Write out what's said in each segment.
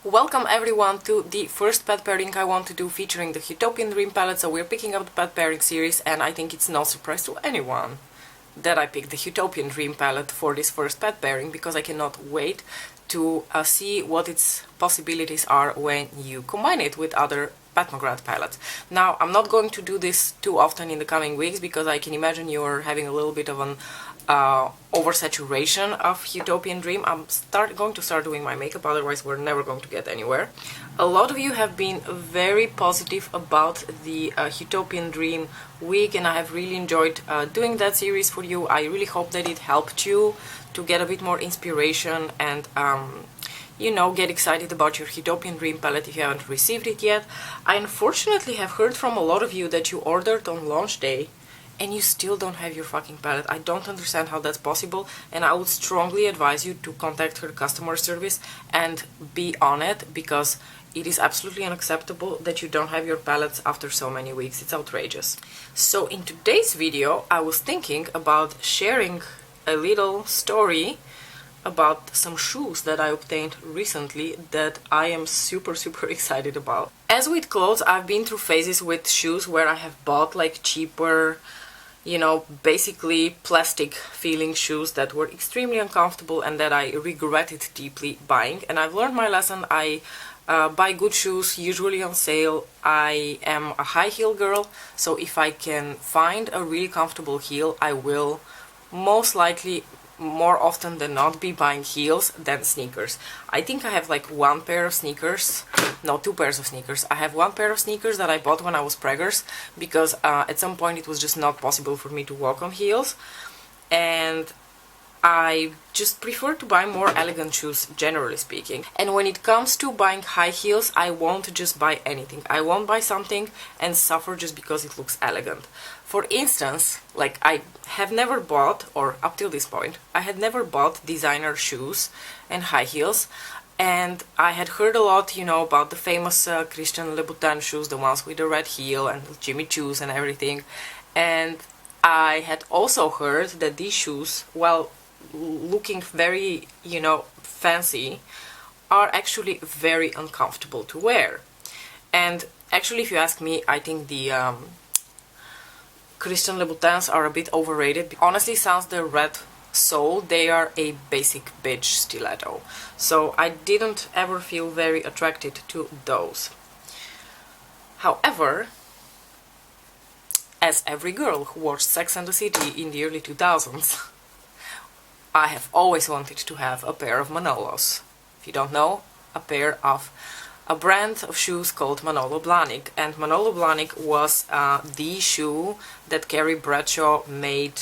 Welcome everyone to the first pet pairing I want to do featuring the Huetopian Dream palette. So we're picking up the pet pairing series, and I think it's no surprise to anyone that I picked the Huetopian Dream palette for this first pet pairing, because I cannot wait to see what its possibilities are when you combine it with other pet McGrath palettes. Now, I'm not going to do this too often in the coming weeks, because I can imagine you're having a little bit of an oversaturation of Huetopian Dream. I'm going to start doing my makeup, otherwise we're never going to get anywhere. A lot of you have been very positive about the Huetopian Dream week, and I have really enjoyed doing that series for you. I really hope that it helped you to get a bit more inspiration and you know, get excited about your Huetopian Dream palette if you haven't received it yet. I unfortunately have heard from a lot of you that you ordered on launch day and you still don't have your fucking palette. I don't understand how that's possible, and I would strongly advise you to contact her customer service and be on it, because it is absolutely unacceptable that you don't have your palettes after so many weeks. It's outrageous. So in today's video, I was thinking about sharing a little story about some shoes that I obtained recently that I am super excited about. As with clothes, I've been through phases with shoes where I have bought like cheaper, you know, basically plastic feeling shoes that were extremely uncomfortable and that I regretted deeply buying. And I've learned my lesson. I buy good shoes, usually on sale. I am a high heel girl, so if I can find a really comfortable heel, I will most likely, more often than not, be buying heels than sneakers. I think I have like one pair of sneakers, no, two pairs of sneakers. I have one pair of sneakers that I bought when I was preggers, because at some point it was just not possible for me to walk on heels, and I just prefer to buy more elegant shoes, generally speaking. And when it comes to buying high heels, I won't just buy anything. I won't buy something and suffer just because it looks elegant. For instance, like, I have never bought, or up till this point, I had never bought designer shoes and high heels. And I had heard a lot, you know, about the famous Christian Louboutin shoes, the ones with the red heel and Jimmy Choos and everything. And I had also heard that these shoes, while looking very, you know, fancy, are actually very uncomfortable to wear. And actually, if you ask me, I think the Christian Louboutins are a bit overrated. Honestly, sans the red sole, they are a basic bitch stiletto. So I didn't ever feel very attracted to those. However, as every girl who watched Sex and the City in the early 2000s, I have always wanted to have a pair of Manolos. If you don't know, a brand of shoes called Manolo Blahnik. And Manolo Blahnik was the shoe that Carrie Bradshaw made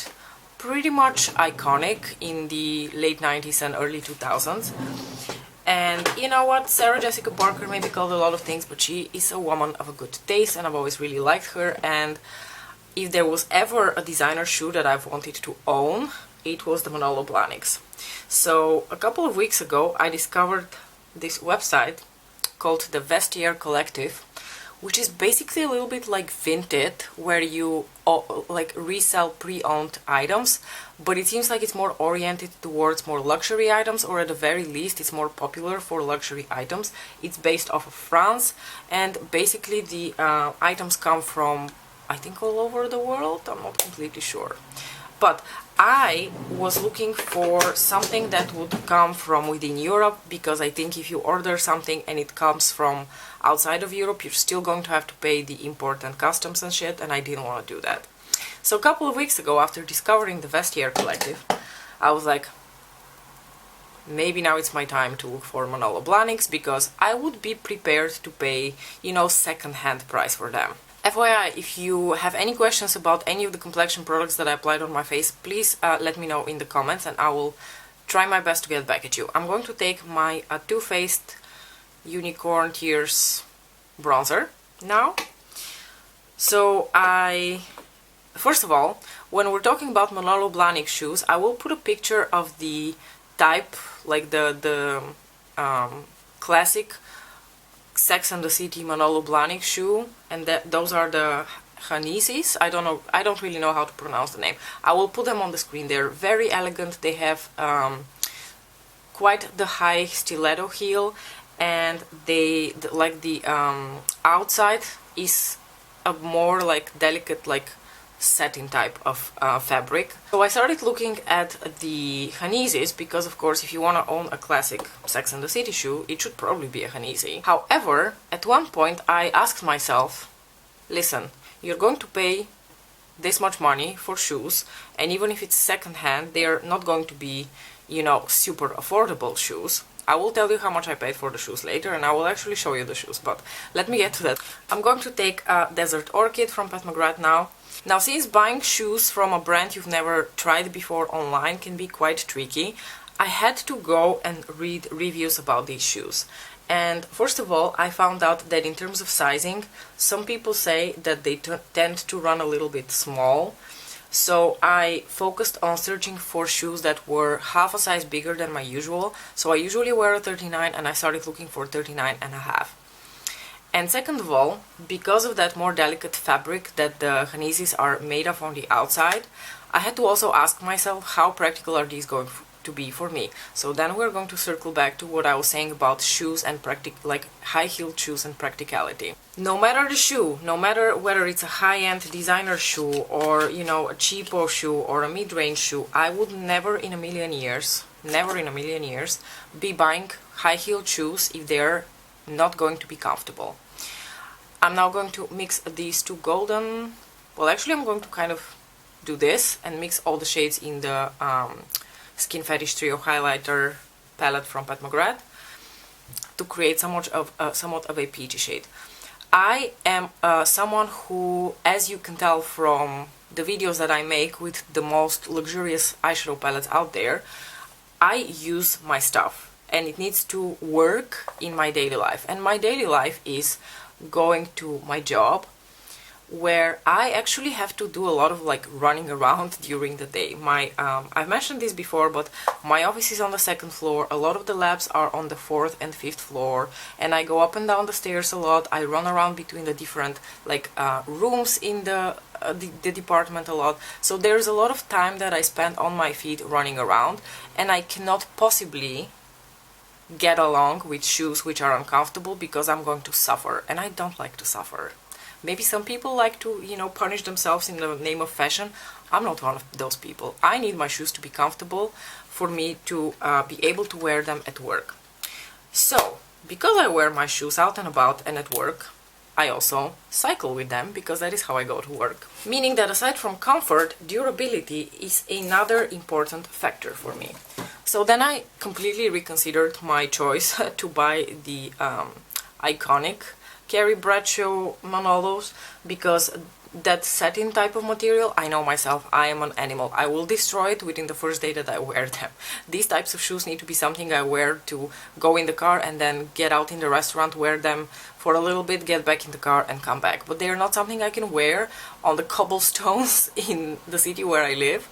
pretty much iconic in the late 90s and early 2000s. And you know what, Sarah Jessica Parker may be called a lot of things, but she is a woman of a good taste, and I've always really liked her. And if there was ever a designer shoe that I've wanted to own, it was the Manolo Blahniks. So a couple of weeks ago I discovered this website called the Vestiaire Collective, which is basically a little bit like Vinted, where you like resell pre-owned items, but it seems like it's more oriented towards more luxury items, or at the very least it's more popular for luxury items. It's based off of France, and basically the items come from, I think, all over the world. I'm not completely sure. But I was looking for something that would come from within Europe, because I think if you order something and it comes from outside of Europe, you're still going to have to pay the import and customs and shit, and I didn't want to do that. So a couple of weeks ago, after discovering the Vestiaire Collective, I was like, maybe now it's my time to look for Manolo Blahniks, because I would be prepared to pay, you know, second-hand price for them. FYI, if you have any questions about any of the complexion products that I applied on my face, please let me know in the comments, and I will try my best to get back at you. I'm going to take my Too Faced Unicorn Tears bronzer now. So first of all, when we're talking about Manolo Blahnik shoes, I will put a picture of the type, like the classic Sex and the City Manolo Blahnik shoe, and those are the Hanisis. I don't really know how to pronounce the name. I will put them on the screen. They're very elegant. They have quite the high stiletto heel, and like the outside is a more like delicate, like satin type of fabric. So I started looking at the Hanizis because, of course, if you want to own a classic Sex and the City shoe, it should probably be a Hanizi. However, at one point I asked myself, listen, you're going to pay this much money for shoes, and even if it's second-hand, they're not going to be, you know, super affordable shoes. I will tell you how much I paid for the shoes later, and I will actually show you the shoes, but let me get to that. I'm going to take a Desert Orchid from Pat McGrath now. Now, since buying shoes from a brand you've never tried before online can be quite tricky, I had to go and read reviews about these shoes. And first of all, I found out that in terms of sizing, some people say that they tend to run a little bit small. So I focused on searching for shoes that were half a size bigger than my usual. So I usually wear a 39 and I started looking for 39 and a half. And second of all, because of that more delicate fabric that the Hanizis are made of on the outside, I had to also ask myself how practical are these going to be for me. So then we're going to circle back to what I was saying about shoes and like high-heeled shoes and practicality. No matter the shoe, no matter whether it's a high-end designer shoe or, you know, a cheapo shoe or a mid-range shoe, I would never in a million years be buying high-heeled shoes if they're not going to be comfortable. I'm now going to mix these two golden, well, actually I'm going to kind of do this and mix all the shades in the Skin Fetish Trio highlighter palette from Pat McGrath to create somewhat of a peachy shade. I am someone who, as you can tell from the videos that I make with the most luxurious eyeshadow palettes out there, I use my stuff and it needs to work in my daily life. And my daily life is going to my job, where I actually have to do a lot of like running around during the day. I've mentioned this before, but my office is on the 2nd floor. A lot of the labs are on the 4th and 5th floor, and I go up and down the stairs a lot. I run around between the different like rooms in the department a lot. So there's a lot of time that I spend on my feet running around, and I cannot possibly get along with shoes which are uncomfortable because I'm going to suffer, and I don't like to suffer. Maybe some people like to, you know, punish themselves in the name of fashion. I'm not one of those people. I need my shoes to be comfortable for me to be able to wear them at work. So, because I wear my shoes out and about and at work, I also cycle with them because that is how I go to work. Meaning that aside from comfort, durability is another important factor for me. So then I completely reconsidered my choice to buy the iconic Carrie Bradshaw Manolos, because that satin type of material, I know myself, I am an animal. I will destroy it within the first day that I wear them. These types of shoes need to be something I wear to go in the car and then get out in the restaurant, wear them for a little bit, get back in the car and come back. But they are not something I can wear on the cobblestones in the city where I live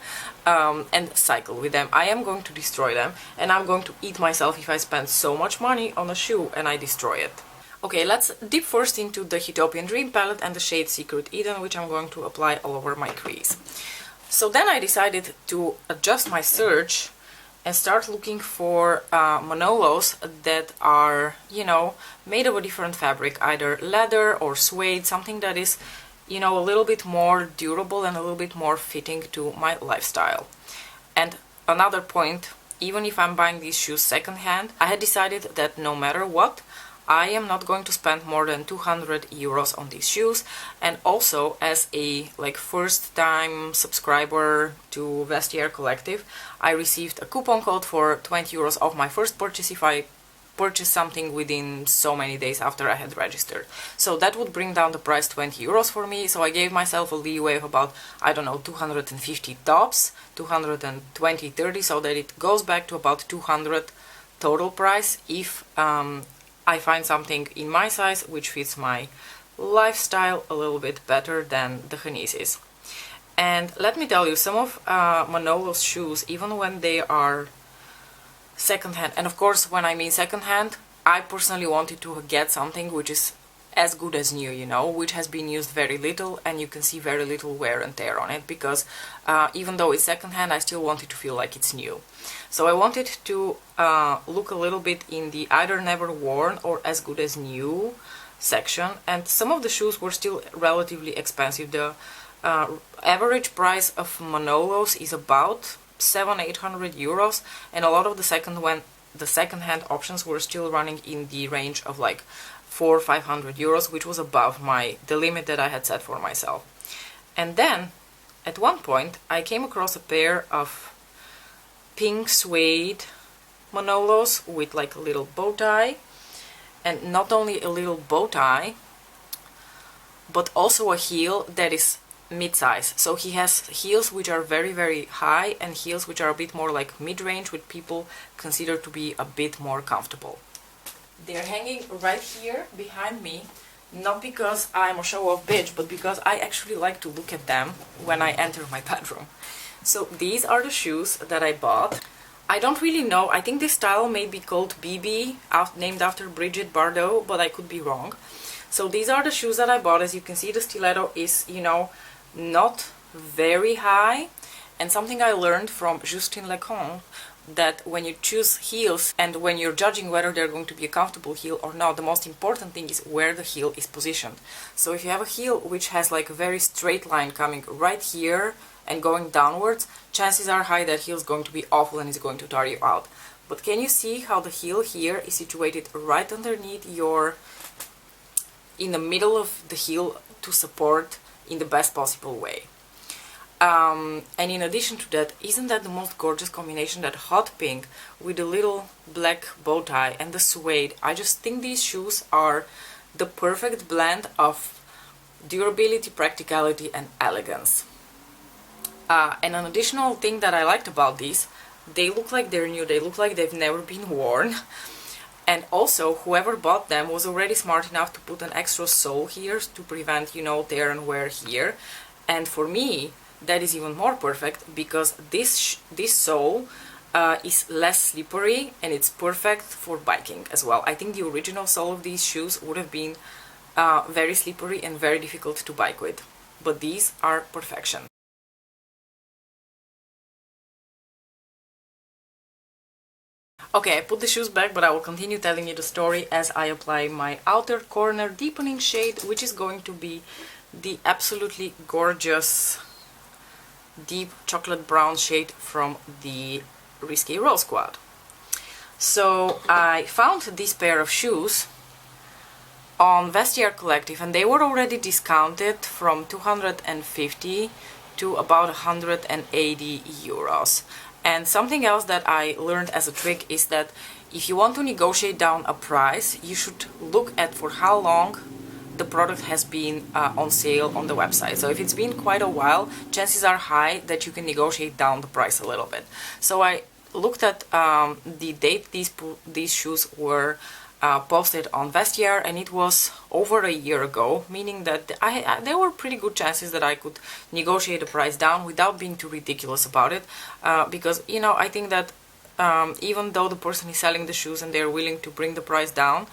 and cycle with them. I am going to destroy them, and I'm going to eat myself if I spend so much money on a shoe and I destroy it. Okay, let's dip first into the Huetopian Dream palette and the shade Secret Eden, which I'm going to apply all over my crease. So then I decided to adjust my search and start looking for Manolos that are, you know, made of a different fabric, either leather or suede, something that is, you know, a little bit more durable and a little bit more fitting to my lifestyle. And another point, even if I'm buying these shoes secondhand, I had decided that no matter what, I am not going to spend more than 200 euros on these shoes. And also, as a like first time subscriber to Vestiaire Collective, I received a coupon code for 20 euros off my first purchase if I purchase something within so many days after I had registered. So that would bring down the price 20 euros for me. So I gave myself a leeway of about, I don't know, 250 tops, 220, 30, so that it goes back to about 200 total price if I find something in my size which fits my lifestyle a little bit better than the Hanizis. And let me tell you, some of Manolo's shoes, even when they are secondhand, and of course when I mean secondhand, I personally wanted to get something which is as good as new, you know, which has been used very little, and you can see very little wear and tear on it, because even though it's secondhand, I still want it to feel like it's new. So I wanted to look a little bit in the either never worn or as good as new section, and some of the shoes were still relatively expensive. The average price of Manolos is about 700-800 euros, and a lot of the second-hand options were still running in the range of like 400-500 euros, which was above the limit that I had set for myself. And then at one point I came across a pair of pink suede Manolos with like a little bow tie, and not only a little bow tie but also a heel that is mid-size. So he has heels which are very, very high and heels which are a bit more like mid-range, which people consider to be a bit more comfortable. They're hanging right here behind me, not because I'm a show-off bitch, but because I actually like to look at them when I enter my bedroom. So these are the shoes that I bought. I don't really know, I think this style may be called BB, named after Brigitte Bardot, but I could be wrong. So these are the shoes that I bought. As you can see, the stiletto is, you know, not very high, and something I learned from Justin Lecomte, that when you choose heels and when you're judging whether they're going to be a comfortable heel or not, the most important thing is where the heel is positioned. So if you have a heel which has like a very straight line coming right here and going downwards, chances are high that heel is going to be awful and is going to tire you out. But can you see how the heel here is situated right underneath in the middle of the heel to support in the best possible way? And in addition to that, isn't that the most gorgeous combination, that hot pink with the little black bow tie and the suede? I just think these shoes are the perfect blend of durability, practicality and elegance. And an additional thing that I liked about these, they look like they're new, they look like they've never been worn. And also, whoever bought them was already smart enough to put an extra sole here to prevent, you know, tear and wear here. And for me, that is even more perfect, because this sole is less slippery and it's perfect for biking as well. I think the original sole of these shoes would have been very slippery and very difficult to bike with, but these are perfection. Okay, I put the shoes back, but I will continue telling you the story as I apply my outer corner deepening shade, which is going to be the absolutely gorgeous deep chocolate brown shade from the Risque Roll Squad. So I found this pair of shoes on Vestiaire Collective, and they were already discounted from 250 to about 180 euros. And something else that I learned as a trick is that if you want to negotiate down a price, you should look at for how long the product has been on sale on the website. So if it's been quite a while, chances are high that you can negotiate down the price a little bit. So I looked at the date these shoes were posted on Vestiaire, and it was over a year ago, meaning that there were pretty good chances that I could negotiate the price down without being too ridiculous about it, because, you know, I think that even though the person is selling the shoes and they're willing to bring the price down,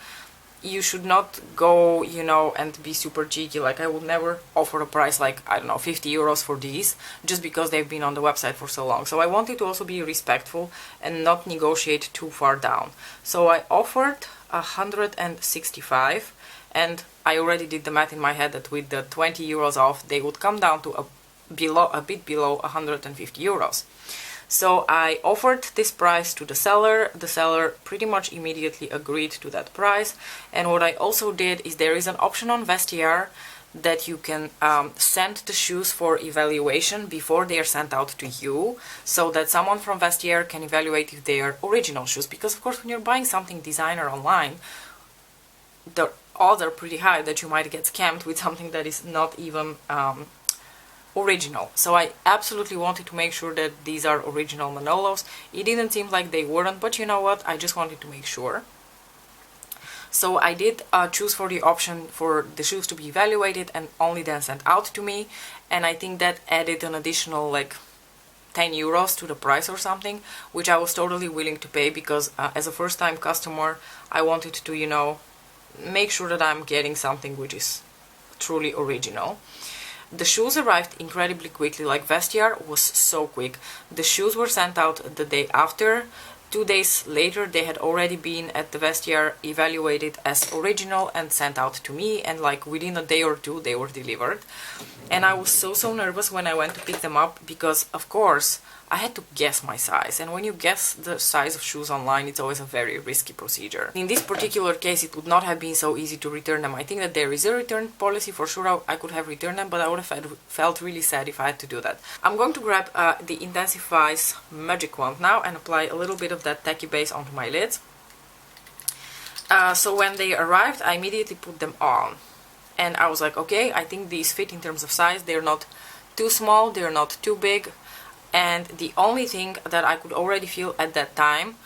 you should not go, you know, and be super cheeky. Like, I would never offer a price like, I don't know, 50 euros for these, just because they've been on the website for so long. So I wanted to also be respectful and not negotiate too far down. So I offered 165, and I already did the math in my head that with the 20 euros off, they would come down to a bit below 150 euros. So I offered this price to the seller. The seller pretty much immediately agreed to that price. And what I also did is there is an option on Vestiaire that you can send the shoes for evaluation before they are sent out to you, so that someone from Vestiaire can evaluate if they are original shoes. Because of course, when you're buying something designer online, the odds are pretty high that you might get scammed with something that is not even original. So I absolutely wanted to make sure that these are original Manolos. It didn't seem like they weren't, but you know what, I just wanted to make sure. So I did choose for the option for the shoes to be evaluated and only then sent out to me, and I think that added an additional like 10 euros to the price or something, which I was totally willing to pay, because as a first-time customer I wanted to, you know, make sure that I'm getting something which is truly original. The shoes arrived incredibly quickly, like Vestiaire was so quick. The shoes were sent out the day after. 2 days later they had already been at the Vestiaire, evaluated as original and sent out to me, and like within a day or two they were delivered. And I was so nervous when I went to pick them up, because of course I had to guess my size, and when you guess the size of shoes online, it's always a very risky procedure. In this particular case, it would not have been so easy to return them. I think that there is a return policy. For sure I could have returned them, but I would have felt really sad if I had to do that. I'm going to grab the Intensifies Magic Wand now and apply a little bit of that tacky base onto my lids. So when they arrived, I immediately put them on. And I was like, okay, I think these fit in terms of size. They're not too small, they're not too big. And the only thing that I could already feel at that time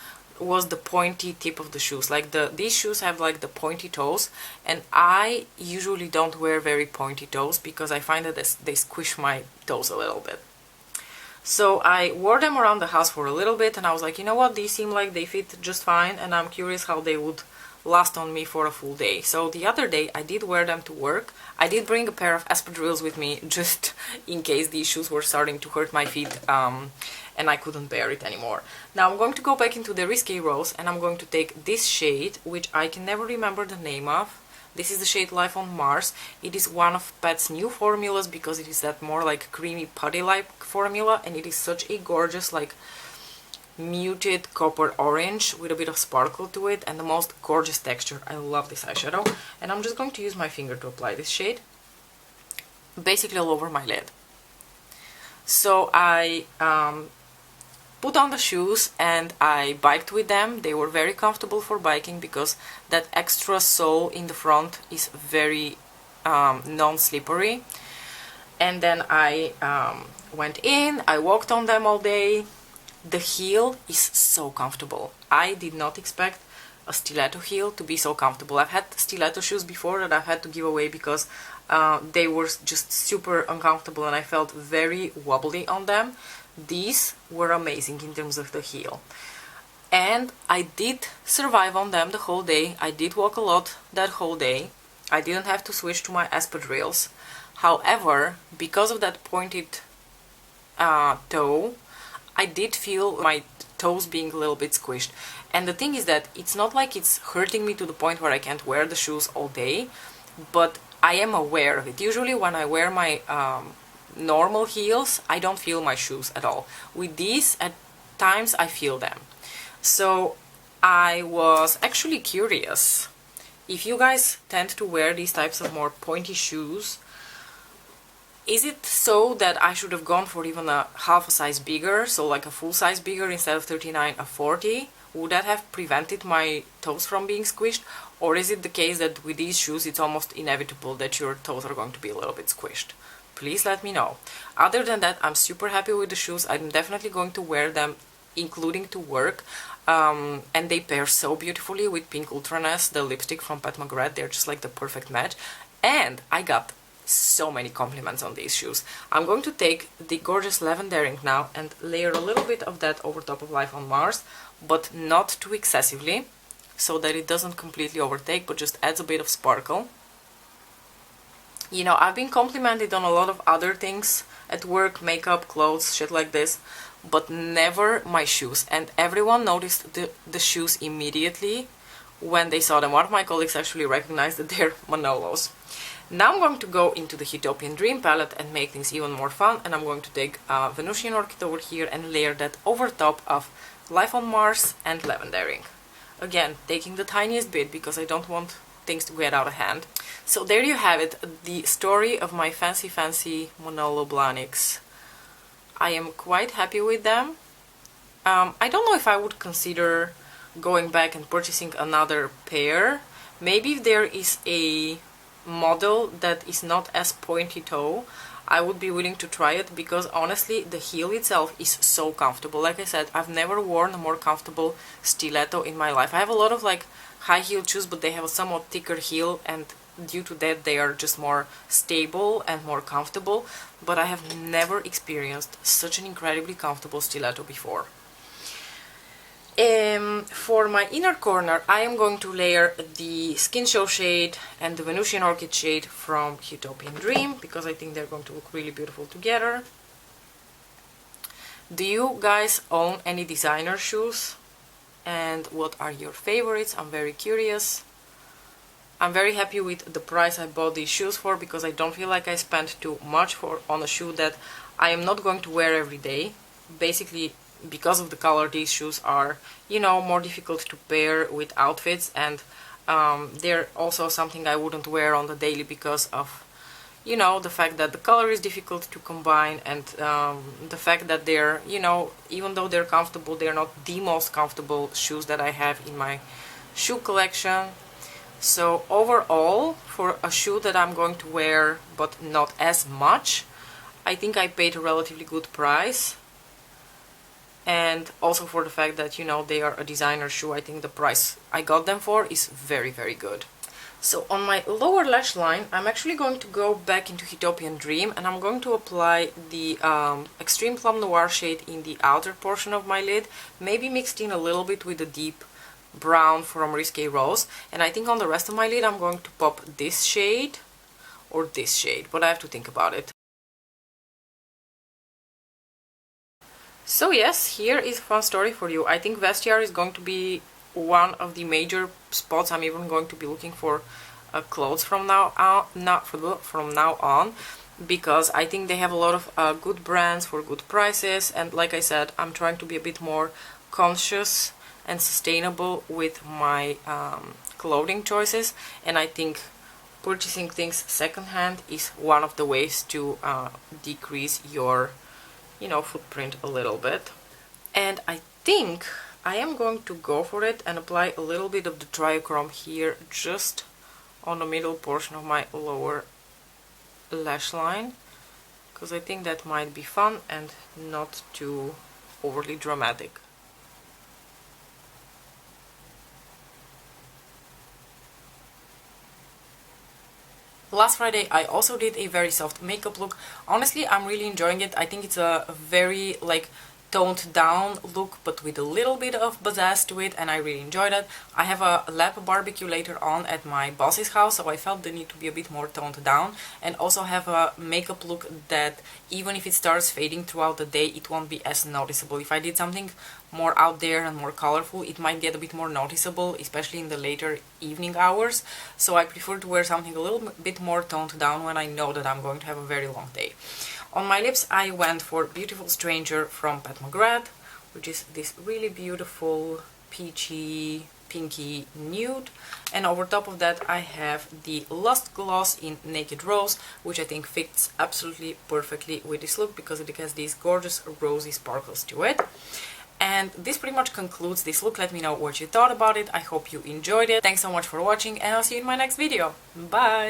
was the pointy tip of the shoes. Like these shoes have like the pointy toes, and I usually don't wear very pointy toes because I find that they squish my toes a little bit. So I wore them around the house for a little bit, and I was like, you know what, these seem like they fit just fine, and I'm curious how they would last on me for a full day. So the other day I did wear them to work. I did bring a pair of espadrilles with me just in case these shoes were starting to hurt my feet and I couldn't bear it anymore. Now I'm going to go back into the Risque Rose, and I'm going to take this shade, which I can never remember the name of. This is the shade Life on Mars. It is one of Pet's new formulas because it is that more like creamy putty-like formula, and it is such a gorgeous like muted copper orange with a bit of sparkle to it and the most gorgeous texture. I love this eyeshadow, and I'm just going to use my finger to apply this shade basically all over my lid. So I put on the shoes and I biked with them. They were very comfortable for biking because that extra sole in the front is very non-slippery. And then I went in, I walked on them all day. The heel is so comfortable. I did not expect a stiletto heel to be so comfortable. I've had stiletto shoes before that I've had to give away because they were just super uncomfortable and I felt very wobbly on them. These were amazing in terms of the heel. And I did survive on them the whole day. I did walk a lot that whole day. I didn't have to switch to my espadrilles. However, because of that pointed toe, I did feel my toes being a little bit squished. And the thing is that it's not like it's hurting me to the point where I can't wear the shoes all day, but I am aware of it. Usually when I wear my normal heels, I don't feel my shoes at all. With these, at times I feel them. So I was actually curious if you guys tend to wear these types of more pointy shoes. Is it so that I should have gone for even a half a size bigger, so like a full size bigger instead of 39, a 40? Would that have prevented my toes from being squished? Or is it the case that with these shoes it's almost inevitable that your toes are going to be a little bit squished? Please let me know. Other than that, I'm super happy with the shoes. I'm definitely going to wear them, including to work. And they pair so beautifully with Pink Ultraness, the lipstick from Pat McGrath. They're just like the perfect match. And I got so many compliments on these shoes. I'm going to take the gorgeous Lavendering now and layer a little bit of that over top of Life on Mars, but not too excessively, so that it doesn't completely overtake, but just adds a bit of sparkle. You know, I've been complimented on a lot of other things at work, makeup, clothes, shit like this, but never my shoes. And everyone noticed the shoes immediately when they saw them. One of my colleagues actually recognized that they're Manolos. Now I'm going to go into the Huetopian Dream palette and make things even more fun, and I'm going to take Venusian Orchid over here and layer that over top of Life on Mars and Lavendering. Again, taking the tiniest bit because I don't want things to get out of hand. So there you have it, the story of my fancy Manolo Blahniks. I am quite happy with them. I don't know if I would consider going back and purchasing another pair. Maybe if there is a model that is not as pointy toe, I would be willing to try it, because honestly the heel itself is so comfortable. Like I said, I've never worn a more comfortable stiletto in my life. I have a lot of like high heel shoes, but they have a somewhat thicker heel, and due to that they are just more stable and more comfortable, but I have never experienced such an incredibly comfortable stiletto before. For my inner corner, I am going to layer the Skin Show shade and the Venusian Orchid shade from Huetopian Dream, because I think they're going to look really beautiful together. Do you guys own any designer shoes? And what are your favorites? I'm very curious. I'm very happy with the price I bought these shoes for, because I don't feel like I spent too much on a shoe that I am not going to wear every day. Basically, because of the color, these shoes are, you know, more difficult to pair with outfits, and they're also something I wouldn't wear on the daily because of, you know, the fact that the color is difficult to combine, and the fact that they're, you know, even though they're comfortable, they're not the most comfortable shoes that I have in my shoe collection. So overall, for a shoe that I'm going to wear but not as much, I think I paid a relatively good price. And also for the fact that, you know, they are a designer shoe, I think the price I got them for is very, very good. So on my lower lash line, I'm actually going to go back into Huetopian Dream, and I'm going to apply the Extreme Plum Noir shade in the outer portion of my lid, maybe mixed in a little bit with the deep brown from Risque Rose. And I think on the rest of my lid I'm going to pop this shade or this shade, but I have to think about it. So yes, here is a fun story for you. I think Vestiaire is going to be one of the major spots I'm even going to be looking for clothes from now on, because I think they have a lot of good brands for good prices, and like I said, I'm trying to be a bit more conscious and sustainable with my clothing choices, and I think purchasing things secondhand is one of the ways to decrease your, you know, footprint a little bit. And I think I am going to go for it and apply a little bit of the Triochrome here, just on the middle portion of my lower lash line, because I think that might be fun and not too overly dramatic. Last Friday I also did a very soft makeup look. Honestly, I'm really enjoying it. I think it's a very like toned down look, but with a little bit of pizzazz to it, and I really enjoyed it. I have a lap barbecue later on at my boss's house, so I felt the need to be a bit more toned down, and also have a makeup look that even if it starts fading throughout the day, it won't be as noticeable. If I did something more out there and more colorful, it might get a bit more noticeable, especially in the later evening hours. So I prefer to wear something a little bit more toned down when I know that I'm going to have a very long day. On my lips I went for Beautiful Stranger from McGrath, which is this really beautiful peachy pinky nude, and over top of that I have the Lust Gloss in Naked Rose, which I think fits absolutely perfectly with this look because it has these gorgeous rosy sparkles to it. And this pretty much concludes this look. Let me know what you thought about it. I hope you enjoyed it. Thanks so much for watching, and I'll see you in my next video. Bye!